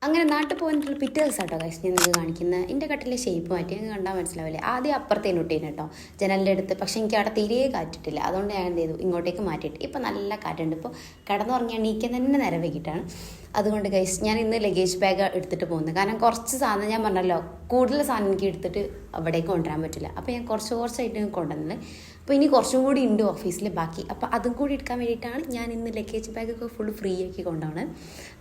അങ്ങനെ നാട്ടിൽ പോകാനുള്ള പിറ്റേ ദിവസം കേട്ടോ ഗൈസ് ഞാൻ നിങ്ങൾക്ക് കാണിക്കുന്നത്. എൻ്റെ കട്ടിലെ ഷേപ്പ് മാറ്റി നിങ്ങൾക്ക് കണ്ടാൽ മനസ്സിലാവില്ലേ. ആദ്യം അപ്പുറത്തേന് ഇട്ടേന് കേട്ടോ ജനലിൻ്റെ അടുത്ത്. പക്ഷേ എനിക്ക് അവിടെ തീരെ കാറ്റിട്ടില്ല. അതുകൊണ്ട് ഞാൻ എന്ത് ചെയ്തു, ഇങ്ങോട്ടേക്ക് മാറ്റിയിട്ട് ഇപ്പം നല്ല കാറ്റുണ്ട്. ഇപ്പോൾ കിടന്നുറങ്ങി എണീക്കാൻ തന്നെ നേരം വൈകിട്ടാണ്. അതുകൊണ്ട് ഗൈസ് ഞാൻ ഇന്ന് ലഗേജ് ബാഗ് എടുത്തിട്ട് പോകുന്നത്. കാരണം കുറച്ച് സാധനം ഞാൻ പറഞ്ഞല്ലോ, കൂടുതൽ സാധനം എനിക്ക് എടുത്തിട്ട് അവിടേക്ക് കൊണ്ടുവരാൻ പറ്റില്ല. അപ്പോൾ ഞാൻ കുറച്ചായിട്ട് കൊണ്ടുവന്നത്. അപ്പോൾ ഇനി കുറച്ചും കൂടി ഉണ്ട് ഓഫീസിൽ ബാക്കി. അപ്പോൾ അതും കൂടി എടുക്കാൻ വേണ്ടിയിട്ടാണ് ഞാൻ ഇന്ന് ലഗേജ് ബാഗൊക്കെ ഫുൾ ഫ്രീ ആക്കി കൊണ്ടുപോകണം.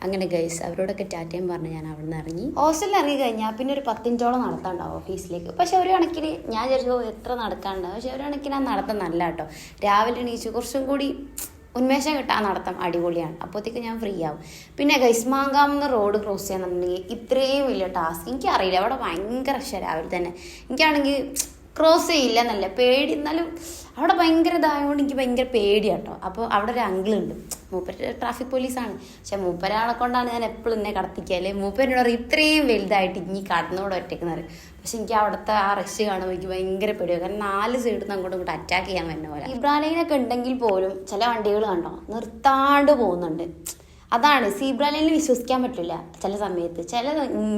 അങ്ങനെ ഗൈസ് അവരോടൊക്കെ ടാറ്റയും പറഞ്ഞ് ഞാൻ അവിടെ നിന്ന് ഇറങ്ങി. ഹോസ്റ്റലിൽ ഇറങ്ങി കഴിഞ്ഞാൽ പിന്നെ ഒരു 10 മിനിറ്റോളം നടത്താണ്ടാവും ഓഫീസിലേക്ക്. പക്ഷെ ഒരു കണക്കിന് ഞാൻ വിചാരിച്ചു എത്ര നടക്കാനുണ്ട്, പക്ഷെ ഒരു കണക്കിന് ആ നടത്തം നല്ല കേട്ടോ. രാവിലെ എണീച്ച് കുറച്ചും കൂടി ഉന്മേഷം കിട്ടാൻ നടത്തം അടിപൊളിയാണ്. അപ്പോഴത്തേക്ക് ഞാൻ ഫ്രീ ആവും. പിന്നെ ഗൈസ് മാങ്കാമെന്ന് റോഡ് ക്രോസ് ചെയ്യാന്നുണ്ടെങ്കിൽ ഇത്രയും വലിയ ടാസ്ക് എനിക്കറിയില്ല. അവിടെ ഭയങ്കര രക്ഷ രാവിലെ തന്നെ. എനിക്കാണെങ്കിൽ ക്രോസ് ചെയ്യില്ല എന്നല്ല പേടി, എന്നാലും അവിടെ ഭയങ്കര ഇതായതുകൊണ്ട് എനിക്ക് ഭയങ്കര പേടിയാട്ടോ. അപ്പോൾ അവിടെ ഒരു അങ്കിളുണ്ട്, മൂപ്പര് ട്രാഫിക് പോലീസാണ്. പക്ഷെ മൂപ്പരാളെ കൊണ്ടാണ് ഞാൻ എപ്പോഴും എന്നെ കടത്തിക്കാല്. മൂപ്പരിനോട് പറയും ഇത്രയും വലുതായിട്ട് ഇനി കടന്നോടെ ഒറ്റയ്ക്കെന്ന് പറയും. പക്ഷെ എനിക്ക് അവിടുത്തെ ആ റഷ് കാണുമ്പോൾ എനിക്ക് ഭയങ്കര പേടിയാണ്. കാരണം 4 സൈഡിൽ നിന്ന് അങ്ങോട്ടും ഇങ്ങോട്ട് അറ്റാക്ക് ചെയ്യാൻ വരുന്ന പോലെ. സീബ്രാലൈനൊക്കെ ഉണ്ടെങ്കിൽ പോലും ചില വണ്ടികൾ കണ്ടോ നിർത്താണ്ട് പോകുന്നുണ്ട്. അതാണ് സീബ്ര ലൈനിൽ വിശ്വസിക്കാൻ പറ്റില്ല ചില സമയത്ത്.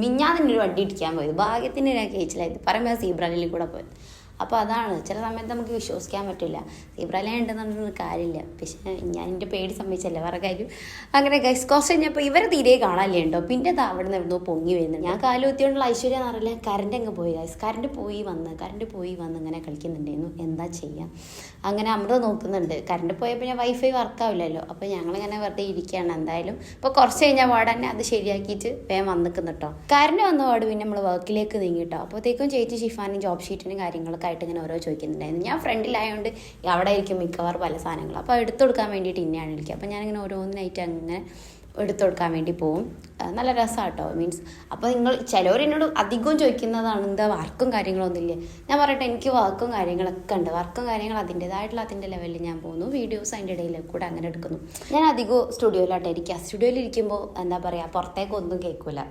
മിഞ്ഞാതിൻ്റെ ഒരു വണ്ടി ഇടിക്കാൻ പോയത്, ഭാഗ്യത്തിന് ഞാൻ കേച്ചിലായത് പറയുമ്പോൾ സീബ്ര ലൈനിൽ കൂടെ പോയത്. അപ്പോൾ അതാണ് ചില സമയത്ത് നമുക്ക് വിശ്വസിക്കാൻ പറ്റില്ല. സീബ്ര ലൈൻ ഉണ്ടെന്നുണ്ടെങ്കിൽ കാര്യമില്ല. പക്ഷേ ഞാൻ എൻ്റെ പേടി സമ്മതിച്ചല്ല വേറെ കാര്യം. അങ്ങനെ ഗൈസ് കുറച്ച് കഴിഞ്ഞപ്പോൾ ഇവരെ തീരെ കാണാല്ലേ ഉണ്ടോ. പിന്നെ അവിടെ നിന്ന് എവിടുന്നോ പൊങ്ങി വരുന്നുണ്ട്. ഞാൻ കാലുകുത്തിയോണ്ടുള്ള ഐശ്വര്യം എന്ന് അറിയില്ല. കറണ്ട് അങ്ങ് പോയി ഗൈസ്. കറണ്ട് പോയി വന്ന് ഇങ്ങനെ കളിക്കുന്നുണ്ടായിരുന്നു. എന്താ ചെയ്യാം. അങ്ങനെ അമൃത നോക്കുന്നുണ്ട്. കറണ്ട് പോയപ്പോൾ ഞാൻ വൈഫൈ വർക്കാവില്ലല്ലോ. അപ്പോൾ ഞങ്ങളിങ്ങനെ വെറുതെ ഇരിക്കുകയാണ്. എന്തായാലും ഇപ്പോൾ കുറച്ച് കഴിഞ്ഞാൽ പാടന്നെ അത് ശരിയാക്കിയിട്ട് വേഗം വന്നിക്കുന്നു കേട്ടോ. കറണ്ട് വന്ന പാട് പിന്നെ നമ്മൾ വർക്കിലേക്ക് നീങ്ങിട്ടോ. അപ്പോഴത്തേക്കും ചേച്ചി ഷിഫാനും ജോബ് ഷീറ്റിനും കാര്യങ്ങളൊക്കെ ആയിട്ട് ഇങ്ങനെ ഓരോ ചോദിക്കുന്നുണ്ടായിരുന്നു. ഞാൻ ഫ്രണ്ടിലായതുകൊണ്ട് അവിടെ ആയിരിക്കും മിക്കവാറും പല സാധനങ്ങൾ. അപ്പോൾ എടുത്തു കൊടുക്കാൻ വേണ്ടിയിട്ട് ഇന്നെയാണ് വിളിക്കുക. അപ്പോൾ ഞാനിങ്ങനെ ഓരോന്നിനായിട്ട് അങ്ങനെ എടുത്തു കൊടുക്കാൻ വേണ്ടി പോവും. നല്ല രസമാണ് കേട്ടോ. മീൻസ് അപ്പോൾ ചിലവരെന്നോട് അധികവും ചോദിക്കുന്നതാണ് എന്താ വർക്കും കാര്യങ്ങളൊന്നും ഇല്ലേ. ഞാൻ പറയട്ടെ, എനിക്ക് വർക്കും കാര്യങ്ങളൊക്കെ ഉണ്ട്. വർക്കും കാര്യങ്ങൾ അതിൻ്റെ ലെവലിൽ ഞാൻ പോകുന്നു. വീഡിയോസ് അതിൻ്റെ ഇടയിൽ കൂടെ അങ്ങനെ എടുക്കുന്നു. ഞാൻ അധികവും സ്റ്റുഡിയോയിലാട്ടോ ഇരിക്കുക. സ്റ്റുഡിയോയിൽ ഇരിക്കുമ്പോൾ എന്താ പറയുക, പുറത്തേക്കൊന്നും കേൾക്കില്ല.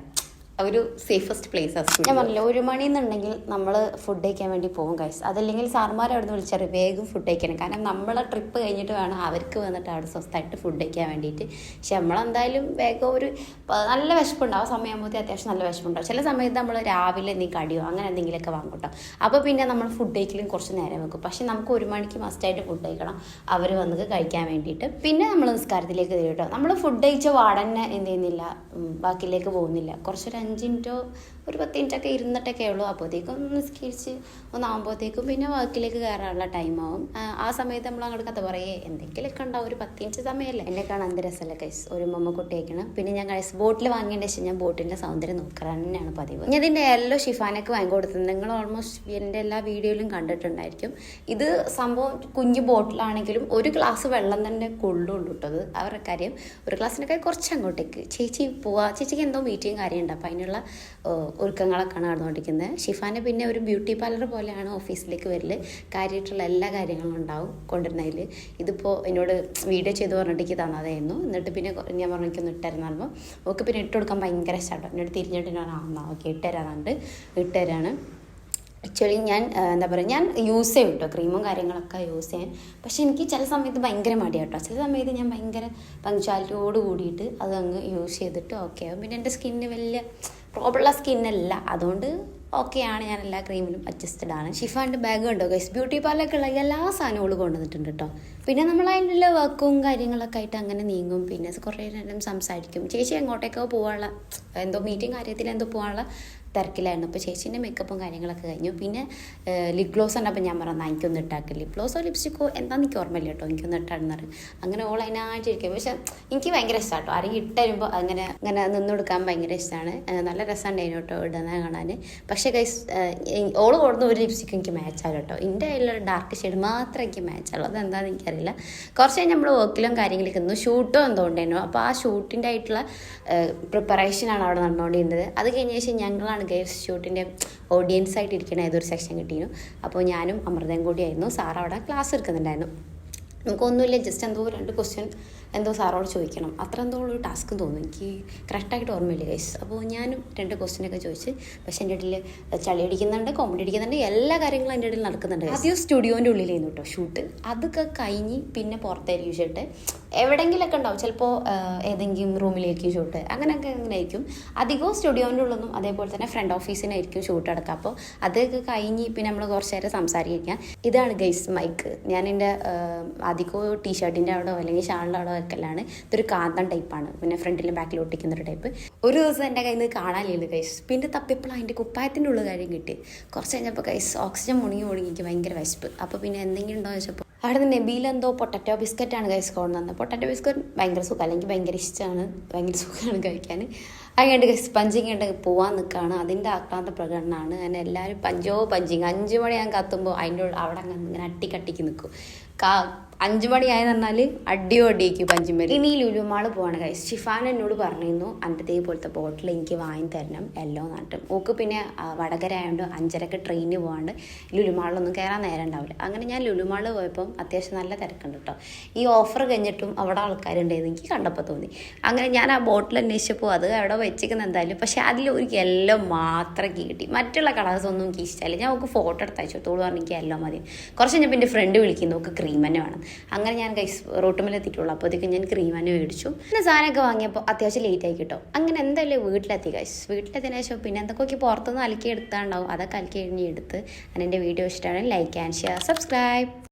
ഒരു സേഫസ്റ്റ് പ്ലേസ് ആണ്. ഞാൻ പറഞ്ഞില്ല 1 മണി എന്നുണ്ടെങ്കിൽ നമ്മൾ ഫുഡ് കഴിക്കാൻ വേണ്ടി പോകും ഗൈസ്. അതല്ലെങ്കിൽ സാർമാർ അവിടെ നിന്ന് വിളിച്ചാൽ വേഗം ഫുഡ് കഴിക്കണം. കാരണം നമ്മളെ ട്രിപ്പ് കഴിഞ്ഞിട്ട് വേണം അവർക്ക് വന്നിട്ട് അവിടെ സ്വസ്ഥമായിട്ട് ഫുഡ് കഴിക്കാൻ വേണ്ടിയിട്ട്. പക്ഷെ നമ്മളെന്തായാലും വേഗം ഒരു നല്ല വിശപ്പുണ്ടാവും. ആ സമയമാകുമ്പോഴത്തേ അത്യാവശ്യം നല്ല വിശപ്പുണ്ടാവും. ചില സമയത്ത് നമ്മൾ രാവിലെ എന്തെങ്കിലും കടിയോ അങ്ങനെ എന്തെങ്കിലുമൊക്കെ വാങ്ങും കേട്ടോ. അപ്പോൾ പിന്നെ നമ്മൾ ഫുഡ് കഴിക്കലും കുറച്ച് നേരം വെക്കും. പക്ഷെ നമുക്ക് 1 മണിക്ക് മസ്റ്റായിട്ട് ഫുഡ് കഴിക്കണം അവർ വന്നത് കഴിക്കാൻ വേണ്ടിയിട്ട്. പിന്നെ നമ്മൾ നിസ്കാരത്തിലേക്ക് തരും കേട്ടോ. നമ്മൾ ഫുഡ് കഴിച്ച വാടന്നെ എന്ത് ചെയ്യുന്നില്ല, ബാക്കിയിലേക്ക് പോകുന്നില്ല. കുറച്ചൊരു 5 മിനിറ്റോ ഒരു 10 മിനിറ്റൊക്കെ ഇരുന്നിട്ടൊക്കെ ഉള്ളൂ. അപ്പോഴത്തേക്കും നിസ്കരിച്ച് ഒന്നാകുമ്പോഴത്തേക്കും പിന്നെ വർക്കിലേക്ക് കയറാനുള്ള ടൈമാവും. ആ സമയത്ത് നമ്മൾ അങ്ങോട്ട് കഥ പറയേ എന്തെങ്കിലുമൊക്കെ ഉണ്ടാവും. ഒരു 10 മിനിറ്റ് സമയമല്ലേ. എന്നെ കാണാൻ എന്ത് രസമല്ല ഗൈസ്. ഒരു മമ്മക്കുട്ടി അയക്കണം. പിന്നെ ഞാൻ ഗൈസ് ബോട്ടിൽ വാങ്ങിയതിൻ്റെ ശേഷം ഞാൻ ബോട്ടിൻ്റെ സൗന്ദര്യം നോക്കാൻ തന്നെയാണ് പതിവ്. ഞാൻ ഇതിൻ്റെ യെല്ലോ ഷിഫാനൊക്കെ വാങ്ങി കൊടുത്തത് നിങ്ങൾ ഓൾമോസ്റ്റ് എൻ്റെ എല്ലാ വീഡിയോയിലും കണ്ടിട്ടുണ്ടായിരിക്കും. ഇത് സംഭവം കുഞ്ഞു ബോട്ടിലാണെങ്കിലും ഒരു ഗ്ലാസ് വെള്ളം തന്നെ കൊള്ളുള്ളൂ കേട്ടത്. അവരുടെ കാര്യം ഒരു ഗ്ലാസ്സിനൊക്കെ കുറച്ച് അങ്ങോട്ടേക്ക് ചേച്ചി പോവാ. ചേച്ചിക്ക് എന്തോ മീറ്റിംഗ് കാര്യമുണ്ട്. അപ്പോൾ അതിനുള്ള ഒരുക്കങ്ങളൊക്കെയാണ് നടന്നുകൊണ്ടിരിക്കുന്നത്. ഷിഫാന് പിന്നെ ഒരു ബ്യൂട്ടി പാർലർ പോലെയാണ് ഓഫീസിലേക്ക് വരൽ. കാര്യമായിട്ടുള്ള എല്ലാ കാര്യങ്ങളും ഉണ്ടാവും കൊണ്ടുവരുന്നതിൽ. ഇതിപ്പോൾ എന്നോട് വീഡിയോ ചെയ്ത് പറഞ്ഞിട്ടേക്ക് തന്നതായിരുന്നു. എന്നിട്ട് പിന്നെ ഞാൻ പറഞ്ഞു എനിക്കൊന്ന് ഇട്ടുതരുന്ന പറയുമ്പോൾ ഓക്കെ പിന്നെ ഇട്ട് കൊടുക്കാൻ ഭയങ്കര ഇഷ്ടമാണ്. എന്നോട് തിരിഞ്ഞിട്ട് ഞാൻ ഓക്കെ ഇട്ടുതരാറുണ്ട്. ഇട്ടുതരാണ്. ആക്ച്വലി ഞാൻ എന്താ പറയുക, ഞാൻ യൂസ് ചെയ്യും കേട്ടോ ക്രീമും കാര്യങ്ങളൊക്കെ യൂസ് ചെയ്യാൻ. പക്ഷേ എനിക്ക് ചില സമയത്ത് ഭയങ്കര മടിയാട്ടോ. ചില സമയത്ത് ഞാൻ ഭയങ്കര പങ്ക്ച്വാലിറ്റിയോട് കൂടിയിട്ട് അതങ്ങ് യൂസ് ചെയ്തിട്ട് ഓക്കെ ആവും. പിന്നെ എൻ്റെ സ്കിന്നിന് വലിയ പ്രോബ്ലമുള്ള സ്കിന്നല്ല, അതുകൊണ്ട് ഓക്കെയാണ്. ഞാൻ എല്ലാ ക്രീമിലും അഡ്ജസ്റ്റഡ് ആണ്. ഷിഫാൻ്റെ ബാഗ് ഉണ്ടോ ഗൈസ്. ബ്യൂട്ടി പാർലറൊക്കെയുള്ള എല്ലാ സാധനങ്ങളും കൊണ്ടുവന്നിട്ടുണ്ട് കേട്ടോ. പിന്നെ നമ്മൾ അതിനുള്ള വർക്കും കാര്യങ്ങളൊക്കെ ആയിട്ട് അങ്ങനെ നീങ്ങും. പിന്നെ കുറേ നേരം സംസാരിക്കും. ചേച്ചി എങ്ങോട്ടേക്കോ പോകാനുള്ള എന്തോ മീറ്റിംഗ് കാര്യത്തിൽ എന്തോ പോകാനുള്ള തിരക്കിലായിരുന്നു. അപ്പോൾ ചേച്ചീൻ്റെ മേക്കപ്പും കാര്യങ്ങളൊക്കെ കഴിഞ്ഞു. പിന്നെ ലിപ് ഗ്ലോസ് ഉണ്ടപ്പോൾ ഞാൻ പറഞ്ഞാൽ എനിക്കൊന്ന് ഇട്ടാക്കി. ലിപ് ഗ്ലോസോ ലിപ്സ്റ്റിക്കോ എന്താണെന്ന് എനിക്ക് ഓർമ്മയില്ല കേട്ടോ. എനിക്കൊന്ന് ഇട്ടാണെന്ന് അങ്ങനെ ഓൾ അതിനായിട്ടിരിക്കും. പക്ഷെ എനിക്ക് ഭയങ്കര ഇഷ്ടമാണ് കേട്ടോ. ആരെങ്കിലും ഇട്ടുതരുമ്പോൾ അങ്ങനെ നിന്ന് കൊടുക്കാൻ ഭയങ്കര ഇഷ്ടമാണ്. നല്ല രസമുണ്ടായിരുന്നു കേട്ടോ ഇടുന്നത് കാണാൻ. പക്ഷേ ഗൈസ് ഓൾ കൊടുന്ന ഒരു ലിപ്സ്റ്റിക്ക് എനിക്ക് മാച്ചാകും കേട്ടോ. എൻ്റെ അതിലൊരു ഡാർക്ക് ഷെയ്ഡ് മാത്രമേ എനിക്ക് മാച്ചുള്ളൂ. അതെന്താണെന്ന് എനിക്കറിയില്ല. കുറച്ച് കഴിഞ്ഞ് നമ്മൾ വർക്കിലും കാര്യങ്ങളൊക്കെ ഒന്ന് ഷൂട്ടോ എന്തോ ഉണ്ടായിരുന്നു. അപ്പോൾ ആ ഷൂട്ടിൻ്റെ ആയിട്ടുള്ള പ്രിപ്പറേഷനാണ് അവിടെ നടന്നുകൊണ്ടിരുന്നത്. അത് കഴിഞ്ഞ ശേഷം ഞങ്ങളാണ് ഗൈസ് ഷൂട്ടിൻ്റെ ഓഡിയൻസ് ആയിട്ട് ഇരിക്കണ ഏതൊരു സെക്ഷൻ കിട്ടിയിരുന്നു. അപ്പോൾ ഞാനും അമൃതയും കൂടിയായിരുന്നു. സാർ അവിടെ ക്ലാസ് എടുക്കുന്നുണ്ടായിരുന്നു. നമുക്കൊന്നുമില്ല, ജസ്റ്റ് എന്തോ 2 ക്വസ്റ്റ്യൻ എന്തോ സാറോട് ചോദിക്കണം, അത്ര എന്തോ ഒരു ടാസ്ക് തോന്നുന്നു. എനിക്ക് കറക്റ്റായിട്ട് ഓർമ്മയില്ല ഗൈസ്. അപ്പോൾ ഞാനും 2 ക്വസ്റ്റ്യനൊക്കെ ചോദിച്ച്. പക്ഷേ എൻ്റെ ഇടയിൽ ചളി അടിക്കുന്നുണ്ട്, കോമഡി അടിക്കുന്നുണ്ട്, എല്ലാ കാര്യങ്ങളും എൻ്റെ ഇടയിൽ നടക്കുന്നുണ്ട്. ആദ്യം സ്റ്റുഡിയോൻ്റെ ഉള്ളിലായിരുന്നു കേട്ടോ ഷൂട്ട്. അതൊക്കെ കഴിഞ്ഞ് പിന്നെ പുറത്തായിരിക്കും ഷൂട്ട്. എവിടെയെങ്കിലൊക്കെ ഉണ്ടാവും, ചിലപ്പോൾ ഏതെങ്കിലും റൂമിലേക്ക് ഷൂട്ട് അങ്ങനെയൊക്കെ ആയിരിക്കും. അധികവും സ്റ്റുഡിയോൻ്റെ ഉള്ളൊന്നും അതേപോലെ തന്നെ ഫ്രണ്ട് ഓഫീസിനായിരിക്കും ഷൂട്ട് എടുക്കുക. അപ്പോൾ അതൊക്കെ കഴിഞ്ഞ് പിന്നെ നമ്മൾ കുറച്ച് നേരം സംസാരിക്കാം. ഇതാണ് ഗൈസ് മൈക്ക്. ഞാൻ എൻ്റെ അധികവും ടീഷർട്ടിൻ്റെ അവിടെ അല്ലെങ്കിൽ ഷാളിൻ്റെ അവിടെ വെക്കലാണ്. ഇതൊരു കാന്തൻ ടൈപ്പാണ്, പിന്നെ ഫ്രണ്ടിലും ബാക്കിലും ഒട്ടിക്കുന്നൊരു ടൈപ്പ്. ഒരു ദിവസം എൻ്റെ കയ്യിൽ നിന്ന് കാണാനില്ല ഗൈസ്. പിന്നെ തപ്പിയപ്പോൾ അതിൻ്റെ കുപ്പായത്തിൻ്റെ ഉള്ള കാര്യം കിട്ടി. കുറച്ച് കഴിഞ്ഞപ്പോൾ ഗൈസ് ഓക്സിജൻ മുണങ്ങി എനിക്ക് ഭയങ്കര വിശപ്പ്. അപ്പോൾ പിന്നെ എന്തെങ്കിലും ഉണ്ടോ എന്ന് വെച്ചപ്പോൾ അവിടെ നിന്ന് നബീൽ എന്തോ പൊട്ടറ്റോ ബിസ്ക്കറ്റാണ് ഗൈസ് കൊണ്ടുവന്നത്. പൊട്ടറ്റോ ബിസ്ക്കറ്റ് ഭയങ്കര സുഖം, അല്ലെങ്കിൽ ഭയങ്കര ഇഷ്ടമാണ്, ഭയങ്കര സുഖമാണ് കഴിക്കാൻ. അതുകൊണ്ട് ഗൈസ് പഞ്ചിങ് ഉണ്ട് പോകാൻ നിൽക്കുകയാണ്. അതിൻ്റെ ആക്രാന്ത പ്രകടനമാണ്. അങ്ങനെ എല്ലാവരും പഞ്ചിങ് 5 മണി ഞാൻ കത്തുമ്പോൾ അതിൻ്റെ അവിടെ ഇങ്ങനെ അട്ടിക്കട്ടിക്ക് നിൽക്കും. 5 മണിയായെന്ന് പറഞ്ഞാൽ അടിയോടിയേക്കും പഞ്ചിമേൽ. ഇനി ലുലുമാൾ പോവാണ് ഗൈസ്. ഷിഫാൻ എന്നോട് പറഞ്ഞിരുന്നു എൻ്റെ ഇതേപോലത്തെ ബോട്ടിൽ എനിക്ക് വാങ്ങി തരണം യെല്ലോ നാട്ടും. ഓക്ക് പിന്നെ വടകര ആയതുകൊണ്ട് 5:30 ട്രെയിനിന് പോകാണ്ട് ലുലുമാളിലൊന്നും കയറാൻ നേരം ഉണ്ടാവില്ല. അങ്ങനെ ഞാൻ ലുലുമാളിൽ പോയപ്പം അത്യാവശ്യം നല്ല തിരക്കുണ്ട് കേട്ടോ. ഈ ഓഫർ കഴിഞ്ഞിട്ടും അവിടെ ആൾക്കാരുണ്ടായിരുന്നു, എനിക്ക് കണ്ടപ്പോൾ തോന്നി. അങ്ങനെ ഞാൻ ആ ബോട്ടിൽ അന്വേഷിച്ചപ്പോൾ അത് അവിടെ വെച്ചിരിക്കുന്ന എന്തായാലും, പക്ഷേ അതിലൊരു യെല്ലോ മാത്രം കിട്ടി. മറ്റുള്ള കളേഴ്സ് ഒന്നും എനിക്ക് ഇഷ്ടമല്ല. ഞാൻ ഓക്ക് ഫോട്ടോ എടുത്ത് അയച്ചു. തോള് പറഞ്ഞ് എനിക്ക് യെല്ലോ മതി. കുറച്ച് കഴിഞ്ഞപ്പോൾ എൻ്റെ ഫ്രണ്ട് വിളിക്കുന്നു, ഓക്ക് ക്രീം തന്നെ വേണം. അങ്ങനെ ഞാൻ ഗൈസ് റോട്ടുമേൽ എത്തിയിട്ടുള്ളൂ. അപ്പോഴത്തേക്ക് ഞാൻ ക്രീം തന്നെ മേടിച്ചു. പിന്നെ സാധനമൊക്കെ വാങ്ങിയപ്പോൾ അത്യാവശ്യം ലേറ്റ് ആയി കിട്ടും. അങ്ങനെ എന്തായാലും വീട്ടിലെത്തി ഗൈസ്. വീട്ടിലെത്തിയതിനു ശേഷം പിന്നെ എന്തൊക്കെ പുറത്തുനിന്ന് അലക്കി എടുത്താണ്ടാവും, അതൊക്കെ അലക്കി കഴിഞ്ഞ് എടുത്ത്. എൻ്റെ വീഡിയോ ഇഷ്ടമാണ് ലൈക്ക് ആൻഡ് ഷെയർ സബ്സ്ക്രൈബ്.